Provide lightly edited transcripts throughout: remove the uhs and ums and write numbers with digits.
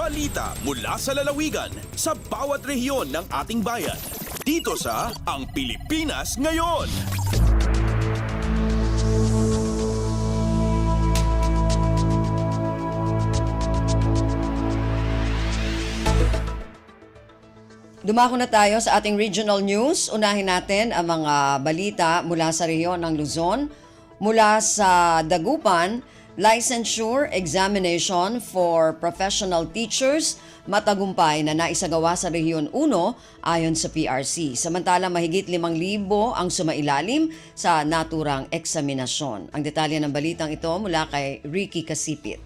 Balita mula sa lalawigan sa bawat rehiyon ng ating bayan. Dito sa Ang Pilipinas Ngayon. Dumako na tayo sa ating regional news. Unahin natin ang mga balita mula sa rehiyon ng Luzon. Mula sa Dagupan, licensure examination for professional teachers matagumpay na naisagawa sa Rehiyon 1 ayon sa PRC. Samantala, mahigit 5,000 ang sumailalim sa naturang eksaminasyon. Ang detalye ng balitang ito mula kay Ricky Kasipit.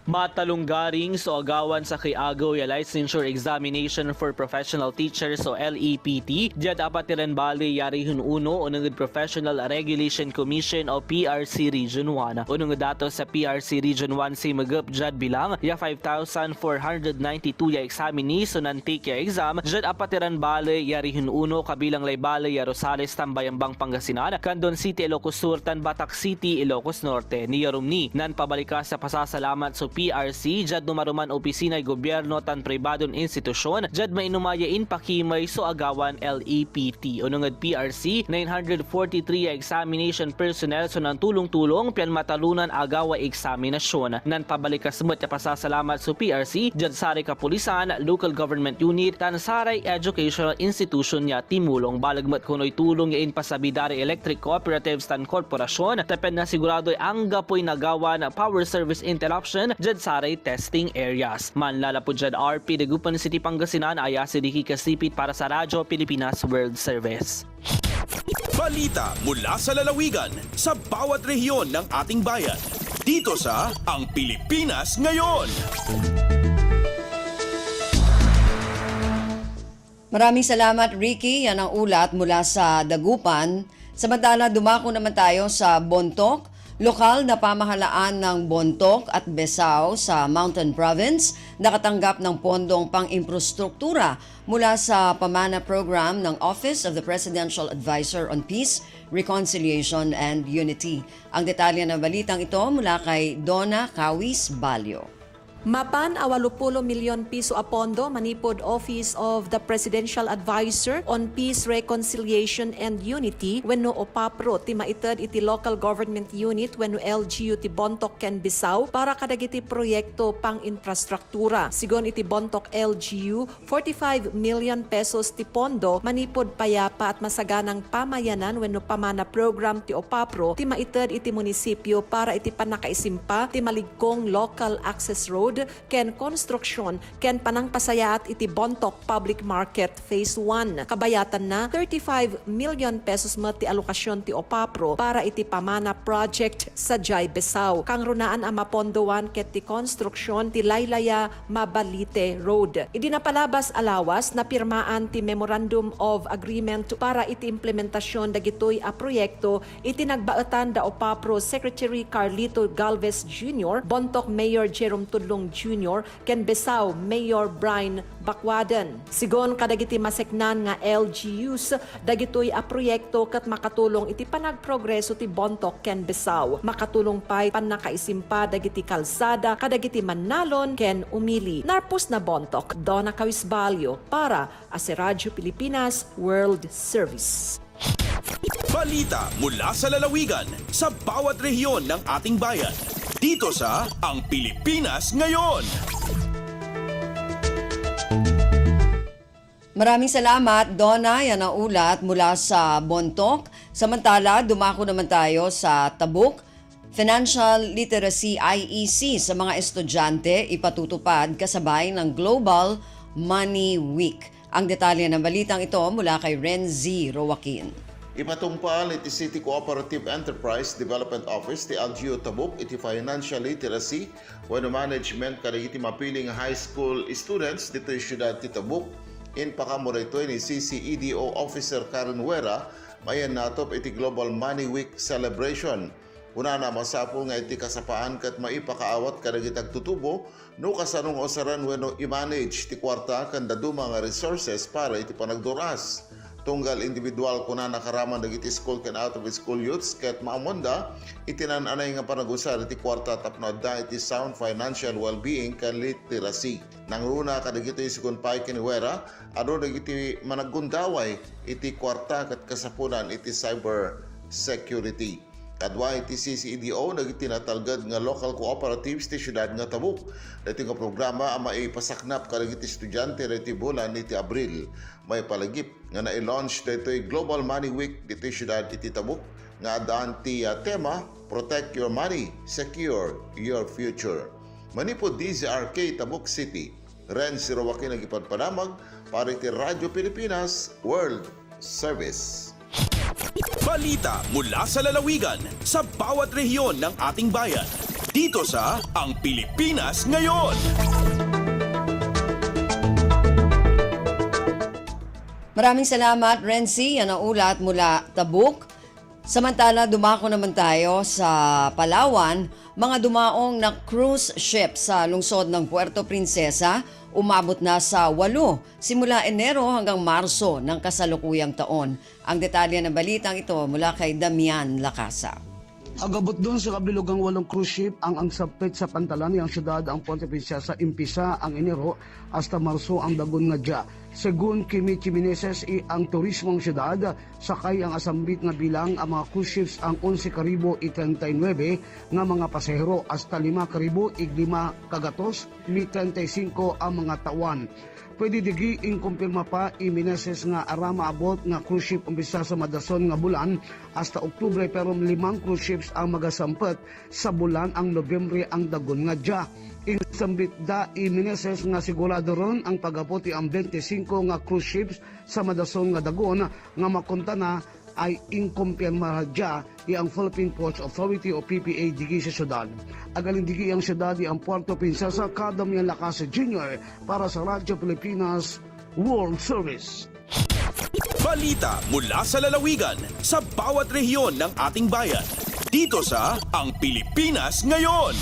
Matalunggaring so agawan sa Kiagaw ya Licensure Examination for Professional Teachers o LEPT, diyan dapat tiran bali yarihun uno o ng Professional Regulation Commission o PRC Region 1. Unong dato sa PRC Region 1 si Magup Jad bilang ya 5,492 ya examinees so nantik ya exam, diyan dapat tiran bali yarihun uno kabilang lay bali ya Rosales Tambayambang Pangasinan, Candon City Ilocos Sur, Batak City Ilocos Norte. Ni Yarumni nan pabalika sa pasasalamat sa PRC, jad numaruman opisinay gobyerno tan pribadong institusyon, jad mainumayain pakimay so agawan LEPT. Unungad PRC, 943 examination personnel so nan tulong-tulong pian matalunan agawa eksaminasyon. Nan pabalikas mo't pasasalamat sa PRC, jad saray kapulisan, local government unit, tan saray educational institution niya timulong balagmat kunoy tulong yain pasabidari electric cooperatives tan korporasyon, tapen na sigurado'y ang gapoy nagawan power service interruption dyan saray testing areas. Manlala po dyan RP Dagupan City Pangasinan, aya si Ricky Kasipit para sa Radyo Pilipinas World Service. Balita mula sa lalawigan sa bawat rehiyon ng ating bayan. Dito sa Ang Pilipinas Ngayon. Maraming salamat, Ricky. Yan ang ulat mula sa Dagupan. Samantala, dumako naman tayo sa Bontoc. Lokal na pamahalaan ng Bontoc at Besao sa Mountain Province nakatanggap ng pondong pang-imprastruktura mula sa pamana program ng Office of the Presidential Advisor on Peace, Reconciliation and Unity. Ang detalye ng balitang ito mula kay Donna Kawis Balyo. Mapan 80 milyon piso a pondo manipod Office of the Presidential Advisor on Peace, Reconciliation and Unity wenno OPAPRO ti maited iti local government unit wenno LGU ti Bontoc ken Bisao para kadagiti proyekto pang infrastruktura. Sigon iti Bontoc LGU, 45 million pesos ti pondo manipod payapa at masaganang pamayanan wenno pamana program ti OPAPRO ti maited iti munisipyo para iti panakaisimpa ti maligkong local access road ken construction ken panangpasayaat iti Bontoc Public Market Phase 1. Kabayatan na 35 million pesos met ti alokasyon ti OPAPRO para iti pamana project sa Jay Besao. Kang runaan ang mapondowan ket ti construction ti Laylaya Mabalite Road. Idinapalabas alawas na pirmaan ti Memorandum of Agreement para iti implementasyon dagitoy a proyekto iti nagbaetan da OPAPRO Secretary Carlito Galvez Jr., Bontoc Mayor Jerome Tudlong Jr. ken Besao Mayor Brian Bakwaden. Sigon kadagiti maseknan nga LGUs dagitoy a proyekto ket makatulong iti panagprogreso ti Bontoc ken Besao. Makatulong pay pannakaisimpa dagiti kalsada kadagiti Manalon ken Umili. Narpos na Bontoc, Donna Kawisbalyo para sa Radyo Pilipinas World Service. Balita mula sa lalawigan sa bawat rehiyon ng ating bayan. Dito sa Ang Pilipinas Ngayon. Maraming salamat, Donna. Yan ang ulat mula sa Bontoc. Samantala, dumako naman tayo sa Tabuk. Financial Literacy IEC sa mga estudyante ipatutupad kasabay ng Global Money Week. Ang detalye ng balitang ito mula kay Renzi Roaquin. Ipatumpal iti City Cooperative Enterprise Development Office ti LGU Tabuk iti financial literacy wenno management kadagiti mapiling high school students dito sa siyudad ti Tabuk. In pakamoray ni CCEDO Officer Karen Wera mayan natop iti Global Money Week celebration. Una na masapol nga iti kasapaan kat maipakaawat kadagiti agtutubo no kasanong osaran wenno i-manage ti kwarta kanda duma nga resources para iti panagduras. tunggal individual kuna nakaraman dagiti school can out of school youths ket maamonda itinananay nga panagusa iti kwarta tapno da iti sound financial well-being kan literacy. Nangruna kadagito isikon pay kiniwera ado dagiti managundaway iti kwarta ket kasapunan iti cyber security. Kadwa iti CCEDO dagiti natalgad nga local cooperatives ti syudad nga Tabuk. Dati nga programa ang maipasaknap kadagiti estudyante dati bulan iti Abril. May palagip nga na-launch dati Global Money Week diti syudad iti Tabuk nga adaan ti tema Protect Your Money, Secure Your Future. Manipod DZRK Tabuk City. Ren Sirawaki nagipadpanamag para iti Radyo Pilipinas World Service. Balita mula sa lalawigan sa bawat rehiyon ng ating bayan. Dito sa Ang Pilipinas Ngayon. Maraming salamat, Renzi. Yan ang ulat mula Tabuk. Samantala, dumako naman tayo sa Palawan. Mga dumaong na cruise ship sa lungsod ng Puerto Princesa umabot na sa 8 simula Enero hanggang Marso ng kasalukuyang taon. Ang detalye ng balitang ito mula kay Damian Lacasa. Agabot doon sa kabilugang 8 cruise ship ang sapit sa pantalan ng syudad ang Puerto Princesa impisa ang Enero hasta Marso ang dagon nga dya. Segun Kimi Chimeneses ang turismong syudad, sakay ang asambit nga bilang ang mga cruise ships ang 11,039 nga mga pasahero hasta 5,005 kagatos, 35 ang mga tawan. Pwede digi inkumpirma pa Meneses nga arama abot nga cruise ship umpisa sa madason nga bulan hasta Oktubre pero 5 cruise ships ang magasampet sa bulan ang Nobyembre ang dagon nga dya. Insambit da Meneses nga sigurado ron ang pagaputi ang 25 nga cruise ships sa madason nga dagon nga makunta na ay inkumpirma dya ang Philippine Ports Authority o PPA digi sa syudad. Agalin digi ang syudad ang Puerto Princesa, Damian Lacasa Jr. para sa Radyo Pilipinas World Service. Balita mula sa lalawigan sa bawat rehiyon ng ating bayan. Dito sa Ang Pilipinas Ngayon.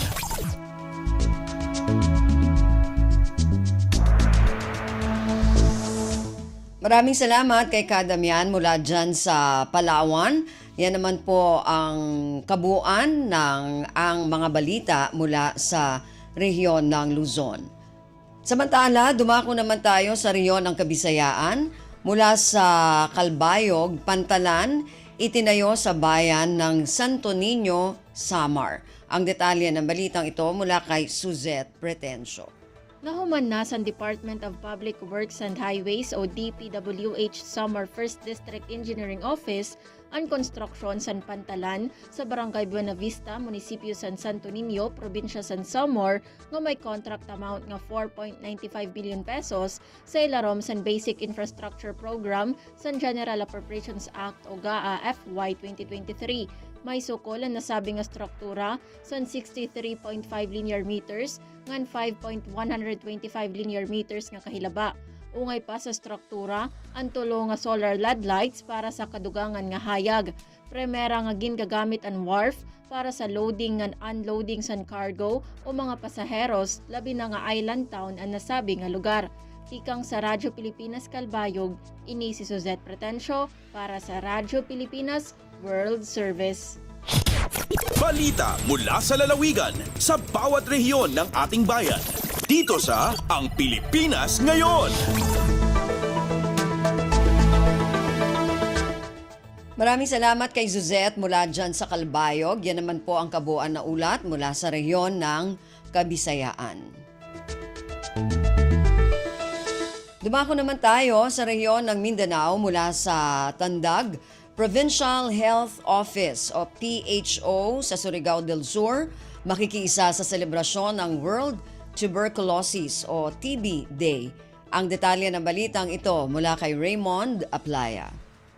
Maraming salamat kay Kadamian mula dyan sa Palawan. Yan naman po ang kabuuan ng ang mga balita mula sa rehiyon ng Luzon. Samantala, dumako naman tayo sa rehiyon ng Kabisayaan. Mula sa Calbayog, Pantalan, itinayo sa bayan ng Santo Niño, Samar. Ang detalye ng balitang ito mula kay Suzette Pretencio. Nahuman na sa Department of Public Works and Highways o DPWH Samar 1st District Engineering Office ang konstruksyon sa Pantalan sa Barangay Buena Vista, Munisipyo San Santo Niño, Probinsya San Samar nga may contract amount nga 4.95 billion pesos sa ilarom sa Basic Infrastructure Program sa General Appropriations Act o GAA FY 2023. May sukolan na sabi nga struktura sa 63.5 linear meters ngan 5.125 linear meters nga kahilaba. Ungay pa sa struktura ang tulo nga solar LED lights para sa kadugangan nga hayag. Primera nga gingagamit ang wharf para sa loading and unloading sa cargo o mga pasaheros labi na nga island town ang nasabi nga lugar. Tikang sa Radyo Pilipinas Calbayog, ini si Suzette Pretencio para sa Radyo Pilipinas World Service. Balita mula sa lalawigan sa bawat rehiyon ng ating bayan. Dito sa Ang Pilipinas Ngayon. Maraming salamat kay Suzette mula dyan sa Calbayog. Yan naman po ang kabuuan na ulat mula sa rehiyon ng Kabisayaan. Dumako naman tayo sa rehiyon ng Mindanao mula sa Tandag, Provincial Health Office o PHO sa Surigao del Sur, makikiisa sa selebrasyon ng World Tuberculosis o TB Day. Ang detalye ng balitang ito mula kay Raymond Aplaya.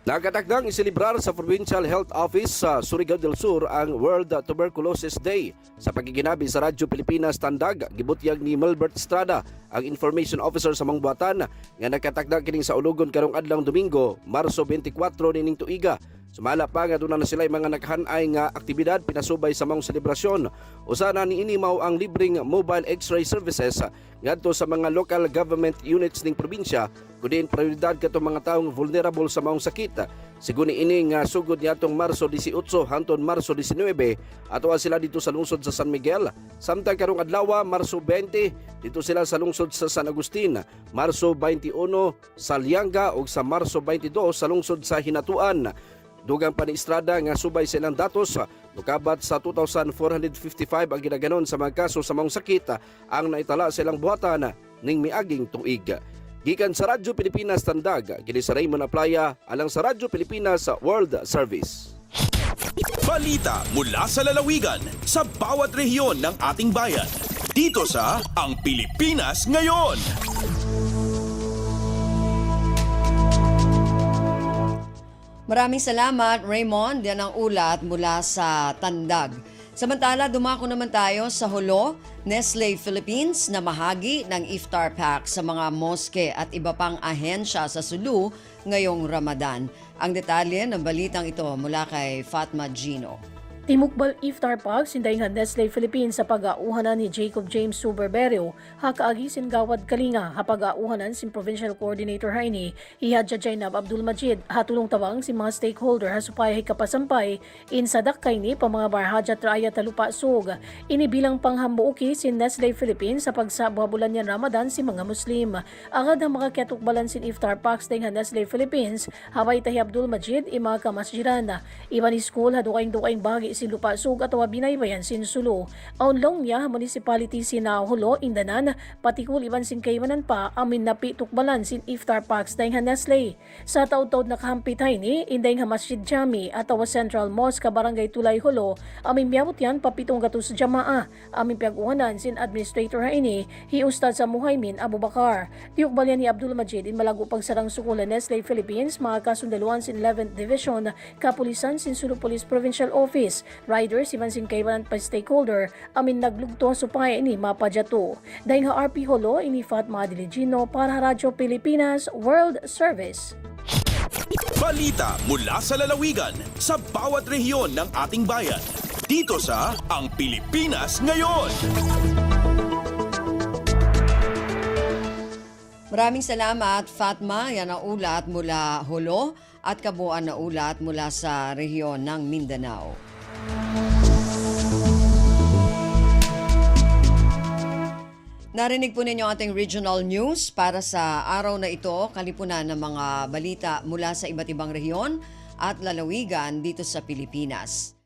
Nakatakdang iselebrar sa Provincial Health Office sa Surigao del Sur ang World Tuberculosis Day. Sa pagiginabi sa Radyo Pilipinas Tandag, gibutyag ni Melbert Estrada, ang Information Officer sa Mangbuatan, nga nakatakda kining sa ulugon karong adlang Domingo, Marso 24 nining tuiga. Sumala pa nga doon na sila mga naghanay nga aktibidad pinasubay sa maong selebrasyon. Usa na niini mao ang libreng mobile X-ray services ngadto sa mga local government units ning probinsya kundi prioridad kato mga taong vulnerable sa maong sakit. Sigun ini nga sugod niadtong Marso 18 hangtod Marso 19 atoa sila dito sa lungsod sa San Miguel. Samtang karong adlaw Marso 20 dito sila sa lungsod sa San Agustin, Marso 21 sa Lianga ug sa Marso 22 sa lungsod sa Hinatuan. Dugang pa ni Estrada nga subay silang datos, lukabat sa 2,455 ang ginaganon sa mga kaso sa maong sakit ang naitala silang buhatan ning miaging tuig. Gikan sa Radyo Pilipinas Tandag, kini sa Raymond Aplaya, alang sa Radyo Pilipinas World Service. Balita mula sa lalawigan sa bawat rehiyon ng ating bayan. Dito sa Ang Pilipinas Ngayon. Maraming salamat, Raymond. Yan ang ulat mula sa Tandag. Samantala, dumako naman tayo sa Hulo, Nestle Philippines na mahagi ng iftar pack sa mga moske at iba pang ahensya sa Sulu ngayong Ramadan. Ang detalye ng balitang ito mula kay Fatma Gino. Timukbal iftar pack sindayngan Nestle Philippines sa pag-auhanan ni Jacob James Suberberio, hakaagi sin Gawad Kalinga, hapag-auhanan sin Provincial Coordinator Haini, Ihadja Jainab Abdul Majid, hatulong tawang si mga stakeholder hasupay hay kapasampay, insadak kay ni pa mga barhaja traya talupa sug, inibilang panghambuuki sin Nestle Philippines sa pagsabuhabulan niyan Ramadan si mga Muslim. Agad ang makaketukbalan sin iftar packs dayhan Nestle Philippines, haway tahi Abdul Majid, ima kamasjiran, iba ni school hadukaing-dukaing bahagi si Lupa Sug at binaybayan sin Sulu. Aunlong niya municipality sin Hulo, Indanan, patikul iban sin kaymanan pa amin napi tukbalan sin iftar packs dayng Nestle. Sa taud-taud nakahampit ni indayng Masjid Jami at Central Mosque Barangay Tulay Hulo, amin miyabot yan papitong gatos jamaa. Amin piaguhanan sin Administrator Haini, Ustad sa Muhaymin Abu Bakar. Tiukbalyan ni Abdul Majid in malago pagsarang sukulan Nestle Philippines, mga kasundaluan sin 11th Division, Kapulisan sin Sulu Police Provincial Office, riders iban sin kaybanan pa stakeholder amin naglugto supay ini mapadyato. Dahil RP Holo ini Fatma Diligino para Radyo Pilipinas World Service. Balita mula sa lalawigan sa bawat rehiyon ng ating bayan. Dito sa Ang Pilipinas Ngayon. Maraming salamat, Fatma. Yan ang ulat mula Hulo at kabuuan na ulat mula sa rehiyon ng Mindanao. Narinig po ninyo ating regional news para sa araw na ito, kalipunan ng mga balita mula sa iba't ibang rehiyon at lalawigan dito sa Pilipinas.